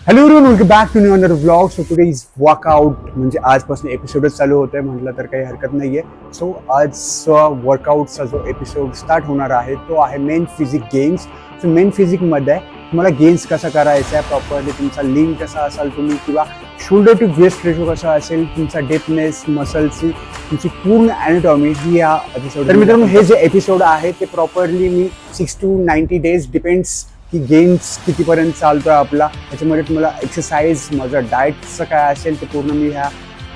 Hello everyone, welcome back to new another vlog. So today is workout, म्हणजे आजपासून एपिसोडच चालू होत आहे म्हटलं तर काही हरकत नाही आहे. सो आजचा वर्कआउटचा जो एपिसोड स्टार्ट होणार आहे तो आहे main physique games. So main फिजिकमध्ये तुम्हाला गेम्स कसा करायचा आहे, प्रॉपरली तुमचा लीन कसा असाल तुम्ही, किंवा शोल्डर टू वेस्ट रेशो कसा असेल, तुमचा डेपनेस, मसलची तुमची पूर्ण ॲनाटॉमी ही या एपिसोड. तर मित्रांनो, हे जे एपिसोड आहे ते properly me 6 to 90 days depends की गेम्स कितीपर्यंत चालतोय आपला, त्याच्यामध्ये तुम्हाला एक्सरसाइज, माझं डाएटचं काय असेल ते पूर्ण मी ह्या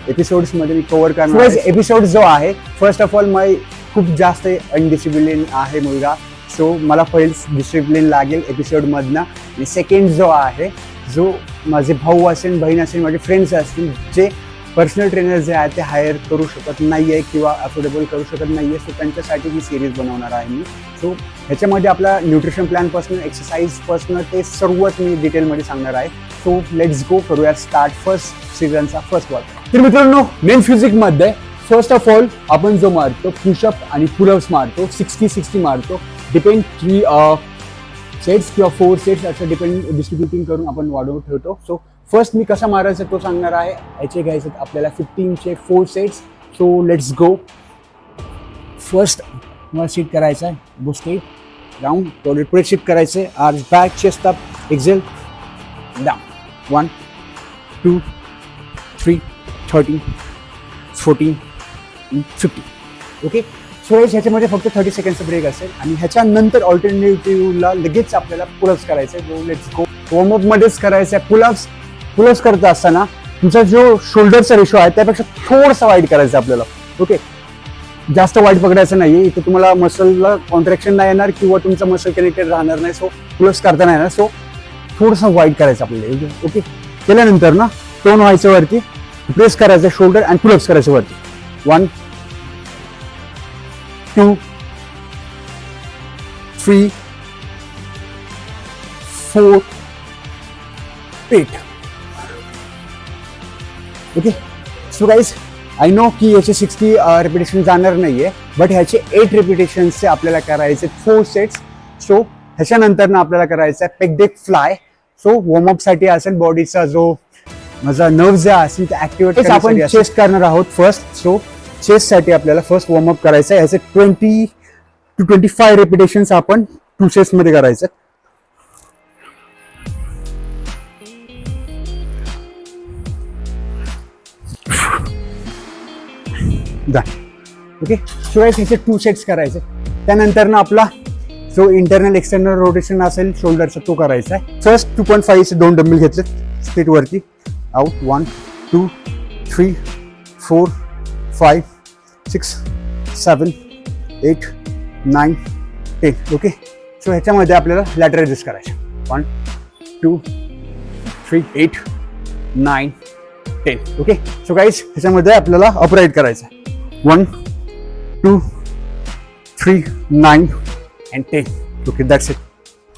एपिसोड्समध्ये मी कव्हर करणार. एपिसोड जो आहे, फर्स्ट ऑफ ऑल खूप जास्त अनडिसिप्लिन आहे मुलगा. सो मला पहिलं डिसिप्लिन लागेल एपिसोडमधनं. आणि सेकंड जो आहे, जो माझे भाऊ असेल, बहीण असेल, माझे फ्रेंड्स असतील, जे पर्सनल ट्रेनर जे आहे ते हायर करू शकत नाही आहे किंवा अफोर्डेबल करू शकत नाही आहे, सो त्यांच्यासाठी ही सिरीज बनवणार आहे मी. सो ह्याच्यामध्ये आपला न्यूट्रिशन प्लॅनपासून, एक्सरसाइजपासून ते सर्वच मी डिटेलमध्ये सांगणार आहे. सो लेट्स गो, करूया स्टार्ट फर्स्ट सीझनचा फर्स्ट वर्क. तर मित्रांनो, मेन फिजिकमध्ये फर्स्ट ऑफ ऑल आपण जो मारतो पुशअप आणि पुलअप्स मारतो, 60-60 मारतो. डिपेंड 3 सेट्स किंवा 4 सेट्स असं डिपेंड डिस्ट्रीब्युटिंग करून आपण वाढवून ठेवतो. सो फर्स्ट मी कसा मारायचा तो सांगणार आहे. याचे घ्यायचे आपल्याला 15चे 4 sets. So let's go. First मला सीट करायचं आहे, गो स्ट्रेट डाऊन, टॉयलेट पुढे शिफ्ट करायचं आहे, arch back, chest up, exhale down. 1 2 3 13 14 50. Okay. So ह्याच्यामध्ये फक्त 30 सेकंडचा ब्रेक असेल आणि ह्याच्यानंतर ऑल्टरनेटिव्हला लगेच आपल्याला पुलअप्स करायचं आहे. Let's go. वॉर्मअपमध्येच करायचं आहे पुलअप्स. पुलअप्स करत असताना तुमचा जो शोल्डरचा रेशो आहे त्यापेक्षा थोडासा वाईड करायचा आपल्याला. ओके, जास्त वाईड पकडायचं नाही. इथे तुम्हाला मसलला कॉन्ट्रॅक्शन नाही येणार किंवा तुमचा मसल कनेक्टेड राहणार नाही. सो पुलअप्स करता येणार. सो थोडंसं वाईड करायचं आपल्याला. ओके, केल्यानंतर ना टोन व्हायचं वरती, प्रेस करायचं शोल्डर आणि पुलअप्स करायचं वरती. 1 2 3 4 8. Okay. So guys, I know की याचे 60 रिपिटेशन जाणार नाही आहे, बट ह्याचे 8 रिपिटेशन्सचे आपल्याला करायचे 4 सेट्स. सो ह्याच्यानंतर ना आपल्याला करायचं आहे पेक डेक फ्लाय. सो वॉर्मअपसाठी असेल, बॉडीचा जो माझा नर्व जे असेल ते ऍक्टिव्हेट आपण चेस्ट करणार आहोत फर्स्ट. सो चेस्टसाठी आपल्याला फर्स्ट वॉर्मअप करायचं आहे. ह्याचे 20 to 25 रिपिटेशन्स आपण 2 सेट्समध्ये करायचं. ओके. सो ह्याचे 2 सेट्स करायचे. त्यानंतर ना आपला जो इंटरनल एक्सटर्नल रोटेशन असेल शोल्डरचा तो करायचा आहे. फर्स्ट 2.5 2 डंबेल घेतले स्ट्रेट वरती. आउट. 1 2 3 4 5 6 7 8 9 10. ओके. सो ह्याच्यामध्ये आपल्याला लॅटरल रेझिस्ट करायचे. 1 2 3 8 9 10. ओके. सो गाईज, ह्याच्यामध्ये आपल्याला अपराईट करायचं आहे. 1 2 3 9 and 10. Okay, that's it.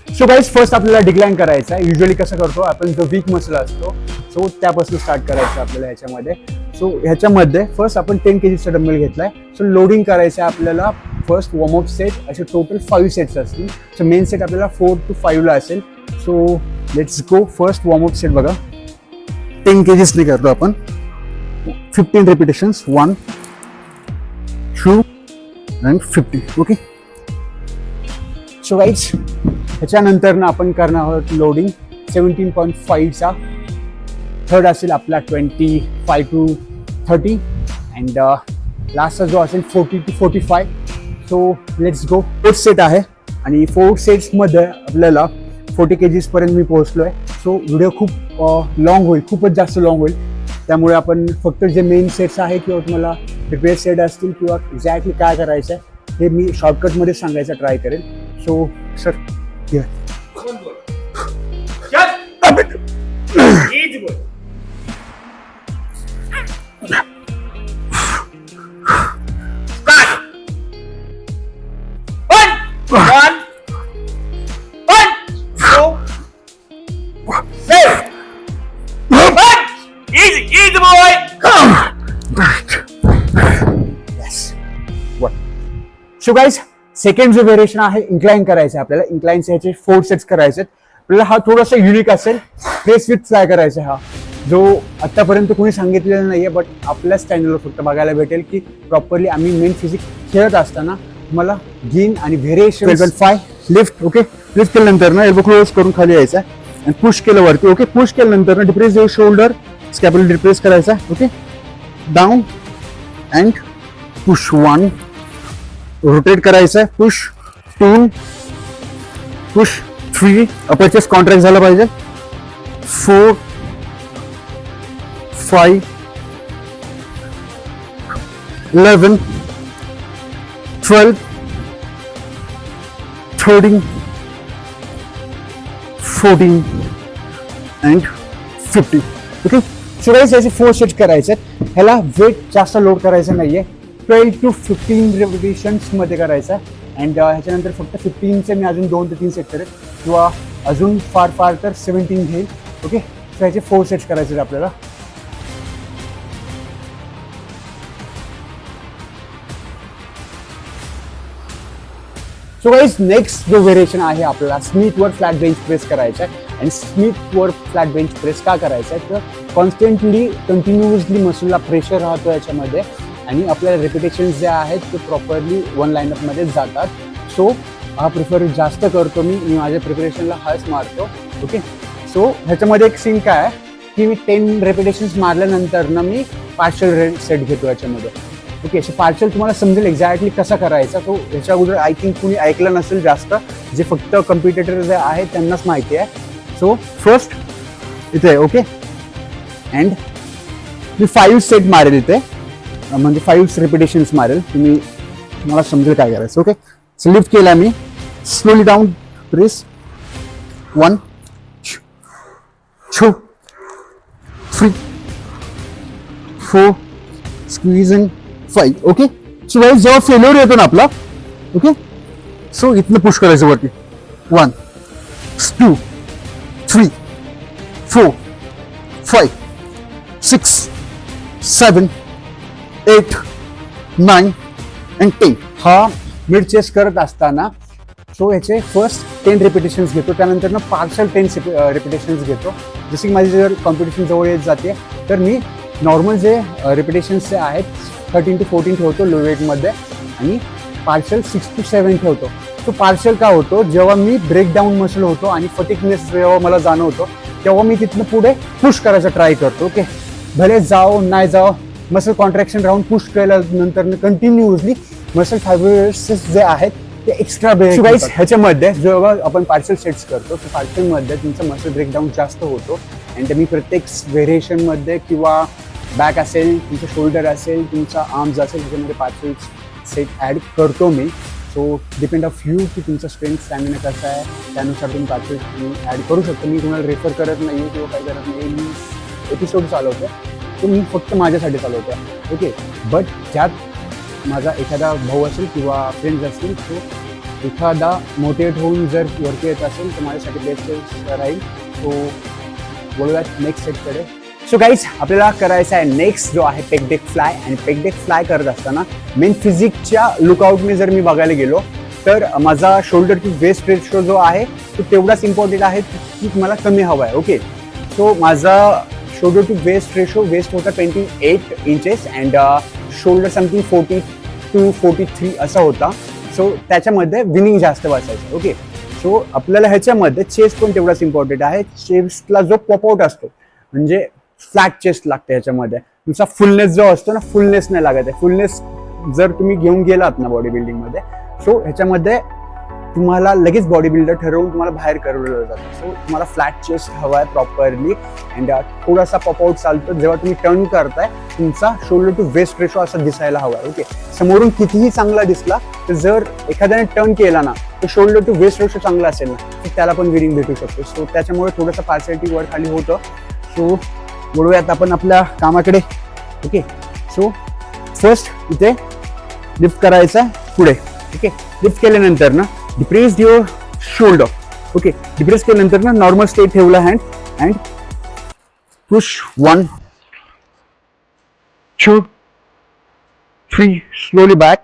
So guys, first आपल्याला डिक्लाइन करायचं आहे. युजली कसं करतो आपण, जो वीक मसल असतो सो त्यापासून स्टार्ट करायचं आपल्याला ह्याच्यामध्ये. सो ह्याच्यामध्ये फर्स्ट आपण 10 kgचा डंबेल घेतलाय. सो लोडिंग करायचं आहे आपल्याला. फर्स्ट वॉर्मअप सेट असे टोटल 5 सेट्स असतील. सो मेन सेट आपल्याला 4 to 5 ला असेल. So let's go. First warm up set बघा, 10 kgsने करतो आपण. 15 repetitions. 1 2 and 50. Okay. So guys, ह्याच्यानंतर ना आपण करणार आहोत लोडिंग 17.5चा. थर्ड असेल आपला 25 to 30 अँड लास्टचा जो असेल 40 to 45. So let's go. 4 set आहे आणि 4 सेट्समध्ये आपल्याला 40 kgs पर्यंत मी पोहोचलो आहे. सो व्हिडिओ खूप लॉंग होईल, खूपच जास्त लॉंग होईल. त्यामुळे आपण फक्त जे मेन सेट्स आहे किंवा तुम्हाला प्रिपेअर सेट असतील किंवा एक्झॅक्टली काय करायचं आहे हे मी शॉर्टकटमध्ये सांगायचं ट्राय करेल. So sir Easy boy. So guys, second जो व्हेरिएशन आहे इन्क्लाइन करायचं आहे आपल्याला. इन्क्लाइनचे ह्याचे 4 सेट्स करायचे. आपल्याला हा थोडासा युनिक असेल. प्रेस विथ फ्लाय करायचा हा, जो आतापर्यंत कोणी सांगितलेला नाहीये, बट आपल्याच चॅनलवर फक्त बघायला भेटेल की प्रॉपरली आम्ही मेन फिजिक खेळत असताना तुम्हाला गेन आणि व्हेरिएशन. 12.5 लिफ्ट. ओके, लिफ्ट केल्यानंतर ना एल्बो क्लोज करून खाली यायचं आणि पुश केलं वरती. ओके, पुश केल्यानंतर ना depress your shoulder, scapular depress करायचा. Okay, down and push 1, rotate करायचं, push 2, push 3, upper chest contract झाला पाहिजे. 4, 5, 11, 12, 13, 14 अँड 50. ओके, सो गाइस याचे 4 सेट करायचे आहेत. ह्याला वेट जास्त लोड करायचं नाहीये. 12 to 15 रेपिटेशन्स मध्ये करायचं आहे. अँड ह्याच्यानंतर फक्त 15चे मी अजून 2 ते 3 सेट करेल, किंवा अजून फार फार तर 17 घेईल. ओके, सो ह्याचे 4 सेट्स करायचे आहेत आपल्याला. सो गाइस नेक्स्ट जो व्हेरिएशन आहे आपल्याला स्मिथवर फ्लॅट बेंच प्रेस करायचा आहे. आणि स्मिथवर फ्लॅट बेंच प्रेस का करायचा आहे, तर कॉन्स्टंटली कंटिन्युअसली मसलला प्रेशर राहतो याच्यामध्ये, आणि आपल्याला रिपिटेशन्स जे आहेत ते प्रॉपरली वन लाईनअपमध्ये जातात. सो हा प्रिफर जास्त करतो मी माझ्या प्रिपरेशनला हाच मारतो. ओके, सो ह्याच्यामध्ये एक सीन काय आहे की मी 10 रेपिटेशन्स मारल्यानंतर ना मी पार्शल सेट घेतो याच्यामध्ये. ओके, सो पार्शल तुम्हाला समजेल एक्झॅक्टली कसा करायचा. तो ह्याच्या अगोदर आय थिंक कुणी ऐकलं नसेल जास्त, जे फक्त कम्पिटिटर जे आहेत त्यांनाच माहिती आहे. सो फर्स्ट इथे ओके, अँड मी 5 सेट मारेल इथे, म्हणजे 5 रिपिटेशन्स मारेल. तुम्हाला समजेल काय करायचं. ओके, सो लिफ्ट केला मी, slowly down press 1, 2, 3, 4, squeezing 5. Okay, so guys जेव्हा फेल्युअर येतो ना आपला, ओके, सो इथनं पुश करायचं वरती. 1, 2, 3, 4, 5, 6, 7, 8, 9 अँड 10. हा मिड चेस्ट करत असताना सो ह्याचे फर्स्ट 10 रिपिटेशन्स घेतो, त्यानंतर ना पार्शल 10 रिपिटेशन्स घेतो. जसे की माझी जर कॉम्पिटिशन जवळ येत जाते तर मी नॉर्मल जे रिपिटेशन्स जे आहेत 13 to 14 ठेवतो लो वेटमध्ये, आणि पार्शल 6 to 7 ठेवतो. तो पार्शल का होतो, जेव्हा मी ब्रेकडाऊन मसल होतो आणि फटिकनेस जेव्हा मला जाणवतो तेव्हा मी तिथनं पुढे पुश करायचा ट्राय करतो. ओके, भले जाओ नाही जाओ, मसल कॉन्ट्रॅक्शन राहून पुश केल्यानंतर कंटिन्युअसली मसल फायबर्स जे आहेत ते एक्स्ट्रा ब्रेक. गाइस ह्याच्यामध्ये जेव्हा आपण पार्शल सेट्स करतो तर पार्शलमध्ये तुमचा मसल ब्रेकडाऊन जास्त होतो. अँड मी प्रत्येक व्हेरिएशनमध्ये किंवा बॅक असेल, तुमचं शोल्डर असेल, तुमचा आर्म्स असेल, त्याच्यामध्ये पार्शल सेट ॲड करतो मी. सो डिपेंड ऑफ यू की तुमचा स्ट्रेंथ स्टॅमिना कसा आहे, त्यानुसार तुम्ही पार्शल ॲड करू शकतो. मी तुम्हाला रेफर करत नाही किंवा काय करत नाही, मी एपिसोड चालवतो तो मी फक्त माझ्यासाठी चालवतो. ओके, बट ज्यात माझा एखादा भाऊ असेल किंवा फ्रेंड्स असतील, तो एखादा मोटिवेट होऊन जर वरती येत असेल तर माझ्यासाठी बेस्ट राहील. सो बोलूयात नेक्स्ट सेटकडे. सो गाईज आपल्याला करायचा आहे नेक्स्ट जो आहे पेक डेक फ्लाय. आणि पेक डेक फ्लाय करत असताना मेन फिजिकच्या लुकआउटने जर मी बघायला गेलो तर माझा शोल्डर टू वेस्ट रेशो जो आहे तो तेवढाच इम्पॉर्टंट आहे की मला कमी हवा आहे. ओके, सो माझा shoulder to waist ratio waist होता 28 inches and shoulder something 40 to 43 असा होता. सो त्याच्यामध्ये विनिंग जास्त वाचायचं. ओके, सो आपल्याला ह्याच्यामध्ये चेस्ट पण तेवढाच इम्पॉर्टंट आहे. चेस्टला जो पॉपआउट असतो म्हणजे फ्लॅट चेस्ट लागते ह्याच्यामध्ये. तुमचा फुलनेस जो असतो ना, फुलनेस नाही लागत आहे. फुलनेस जर तुम्ही घेऊन गेलात ना बॉडी बिल्डिंगमध्ये, सो ह्याच्यामध्ये तुम्हाला लगेच बॉडी बिल्डर ठरवून तुम्हाला बाहेर करवलं जातं. सो तुम्हाला फ्लॅट चेस्ट हवा आहे प्रॉपरली अँड थोडासा पॉपआउट चालतो. जेव्हा तुम्ही टर्न करताय तुमचा शोल्डर टू वेस्ट रेशो असा दिसायला हवा आहे. ओके, समोरून कितीही चांगला दिसला तर जर एखाद्याने टर्न केला ना तर शोल्डर टू वेस्ट रेशो चांगला असेल ना तर त्याला पण विनिंग भेटू शकतो. सो त्याच्यामुळे थोडंसं पार्शॅलिटी वर खाली होतं. सो बोलूयात आपण आपल्या कामाकडे. ओके, सो फर्स्ट इथे लिफ्ट करायचा पुढे. ओके, लिफ्ट केल्यानंतर ना depress your shoulder. Okay, depress केल्यानंतर ना नॉर्मल स्टेट ठेवला hand and push 1, 2, 3 slowly back,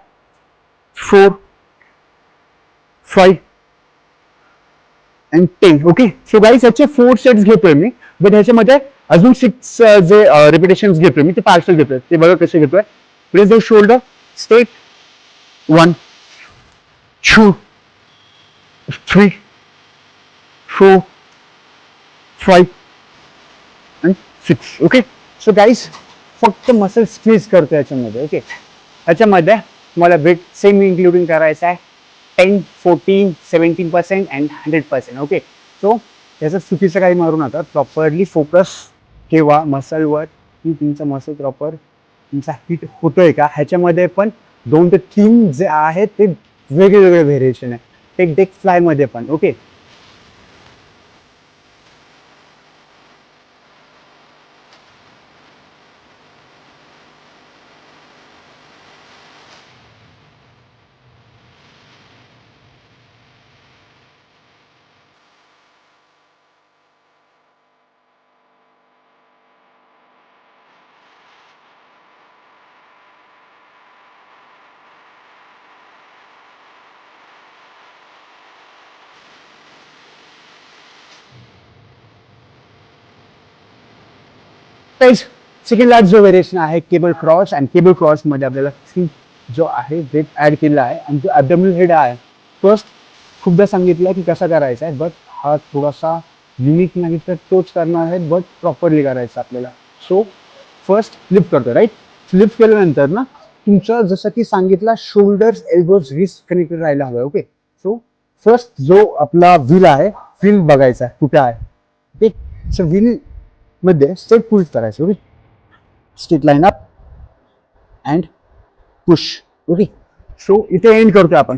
4, 5 and 10. Okay, so guys याचे 4 सेट्स घेतोय मी, बट ह्याच्यामध्ये अजून 6 जे रिपिटेशन घेतोय मी ते पार्सल घेतोय. ते बघा कसे घेतोय. Place the shoulder straight. 1 2 3 4 5 and 6. Okay, so guys फक्त मसल स्क्वीज करतो याच्यामध्ये. ओके, याच्यामध्ये तुम्हाला वेट सेम इन्क्लुडिंग करायचं आहे. 10, 14, 17% अँड 100%. ओके, सो त्याचं चुकीचं काही मारू नका. प्रॉपरली फोकस ठेवा मसलवर की तुमचा मसल प्रॉपर तुमचा हिट होतोय का. ह्याच्यामध्ये पण 2 ते 3 जे आहेत ते वेगळे वेगळे व्हेरिएशन आहे. टेक डेक फ्लायमध्ये पण. ओके, सेकंड लास्ट जो व्हेरिएशन आहे केबल क्रॉस. आणि केबल क्रॉस मध्ये आपल्याला जो आहे वेट ऍड केलेला आहे आणि जो ॲबडोमिनल हेड आहे. फर्स्ट खूपदा सांगितलं की कसा करायचा आहे, बट हा थोडासा युनिक नाही तर तोच करणार आहे, बट प्रॉपरली करायचा आपल्याला. सो फर्स्ट फ्लिप करतो. राईट, फ्लिप केल्यानंतर ना तुमचं जसं की सांगितलं शोल्डर्स एल्बोज रिस्ट कनेक्टेड राहायला हवं. ओके, सो फर्स्ट जो आपला व्हील आहे व्हील बघायचा कुठे आहे. ओके, सो व्हील मध्ये स्ट्रेट पुश करायचं. Okay, straight line up and push. Okay, so इथे एंड करतोय आपण.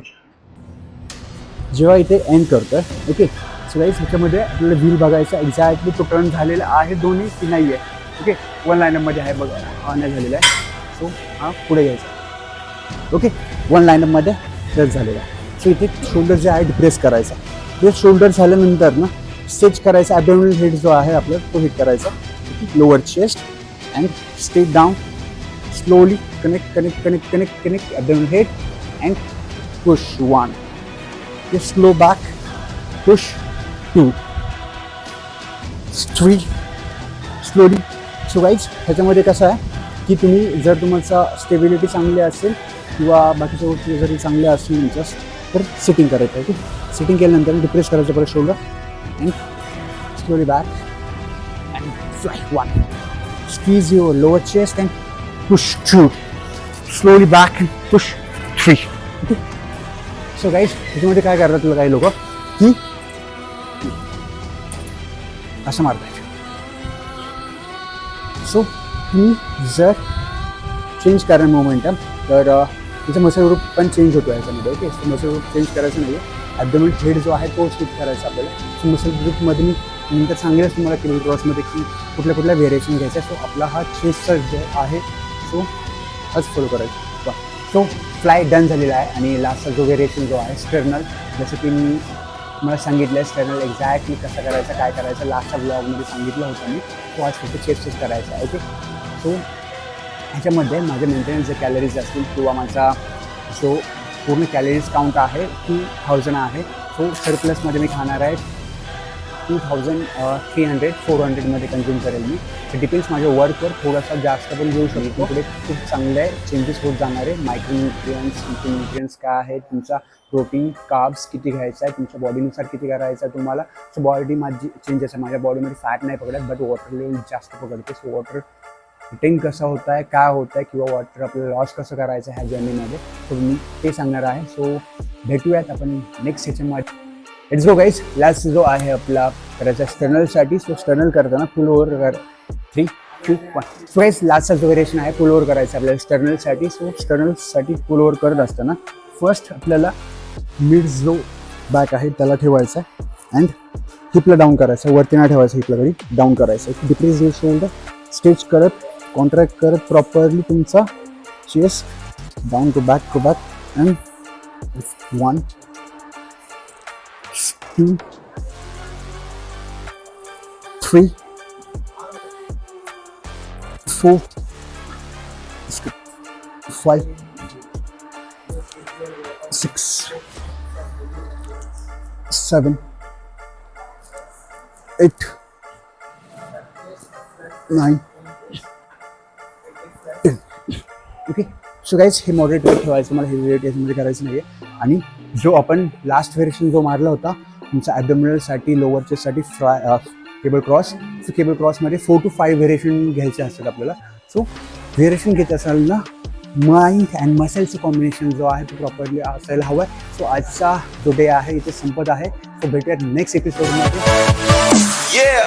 जेव्हा इथे एंड करतोय. ओके, सो गाईस ह्याच्यामध्ये आपल्याला व्हील बघायचा एक्झॅक्टली तो टर्न झालेला आहे दोन्ही की नाही आहे. ओके, 1 लाईनअपमध्ये आहे बघा, हा नाही झालेला आहे. सो हा पुढे घ्यायचा. ओके, 1 लाईनअपमध्ये प्रेस झालेला आहे. सो इथे शोल्डर जे आहे डिप्रेस करायचा. ते शोल्डर झाल्यानंतर ना स्ट्रेच करायचा. ॲबडोमिनल हेड जो आहे आपला तो हिट करायचा. Lower chest and straight down. Slowly connect connect connect connect connect abdominal head and push. 1. Slow back. Push. 2 3 slowly. So guys ह्याच्यामध्ये कसं आहे की तुम्ही जर तुमचा स्टेबिलिटी चांगली असेल किंवा बाकीच्या गोष्टी जरी चांगल्या असतील तुमच्या तर सिटिंग करायचं. ओके, सिटिंग केल्यानंतर डिप्रेस करायचं परत shoulder and slowly back and fly. 1 squeeze your lower chest and push. 2 slowly back and push. 3. Okay, so guys ह्याच्यामध्ये काय करतात तुला काही लोक की असं मारतात. सो तुम्ही जर चेंज करा मोमेंटम तर त्याचा मसल ग्रुप पण चेंज होतो याच्यामध्ये. Okay, so muscle group change करायचं नाही आहे. ॲबडोमिनल हेड जो आहे तो स्किप करायचा आपल्याला. सो मसल ग्रुपमध्ये मी नंतर सांगेलच तुम्हाला केबल क्रॉसमध्ये की कुठल्या कुठल्या व्हेरिएशन घ्यायच्या. सो आपला हा चेस्टचा जो आहे सो हाच फॉलो करायचा. सो फ्लाय डन झालेला आहे. आणि लास्टचा जो व्हेरिएशन जो आहे स्टर्नल, जसं की मी मला सांगितलं आहे स्टर्नल एक्झॅक्टली कसं करायचं काय करायचं लास्टच्या ब्लॉगमध्ये सांगितलं होतं मी. सो आज फक्त चेस्टच करायचं आहे. ओके, सो ह्याच्यामध्ये माझे मेंटेनन्स जे कॅलरीज असतील किंवा माझा जो पूर्ण कॅलरीज काउंट आहे 2000 आहे. सो सरप्लसमध्ये मी खाणार आहे 2300 400मध्ये कन्झ्युम करेल मी. ते डिपेंड्स माझ्या वर्कवर थोडासा जास्त पण घेऊ शकतो. पुढे खूप चांगले चेंजेस होत जाणार आहे. मायक्रोन्युट्रियन्स काय आहे, तुमचा प्रोटीन कार्ब्स किती घ्यायचा आहे, तुमच्या बॉडीनुसार किती करायचं आहे तुम्हाला. सो बॉडी माझी चेंजेस आहे. माझ्या बॉडीमध्ये फॅट नाही पकडत बट वॉटर लेवल जास्त पकडते. सो वॉटर रिटेन कसं होत आहे काय होत आहे किंवा वॉटर आपल्याला लॉस कसं करायचं ह्या जर्नीमध्ये सो मी ते सांगणार आहे. सो भेटूयात आपण नेक्स्ट सेशनमध्ये. Let's go guys. लास्ट जो आहे आपला करायचा स्टर्नलसाठी. सो स्टर्नल करताना पुल ओव्हर कर. 3 2 1. सो गाईज लास्टचा जो व्हेरिएशन आहे पुल ओव्हर करायचा आपल्याला स्टर्नलसाठी. सो स्टर्नलसाठी पुल ओव्हर करत असताना फर्स्ट आपल्याला मिड जो बॅक आहे त्याला ठेवायचा अँड हिपला डाऊन करायचं. वरती नाही ठेवायचं, हिपला कधी डाऊन करायचं. Depress your shoulder. स्ट्रेच करत कॉन्ट्रॅक्ट करत प्रॉपरली तुमचा chest down to back and 1 2 3 4 5 6 7 8 9 10. Okay, so guys हे मॉडरेट वेट ठेवायचं, मला हेवी वेट याच्यामध्ये करायचं नाही आहे. आणि जो आपण लास्ट व्हेरिएशन जो मारला होता तुमचा ॲबडोमिनलसाठी, लोअर चेस्टसाठी केबल क्रॉस, सो केबल क्रॉसमध्ये 4 to 5 व्हेरिएशन घ्यायचे असतात आपल्याला. सो व्हेरिएशन घेत असाल ना, माइंड अँड मसलचं कॉम्बिनेशन जो आहे तो प्रॉपरली असायला हवं आहे. सो आजचा जो डे आहे इथे संपत आहे. सो भेटूयात नेक्स्ट एपिसोडमध्ये. Yeah.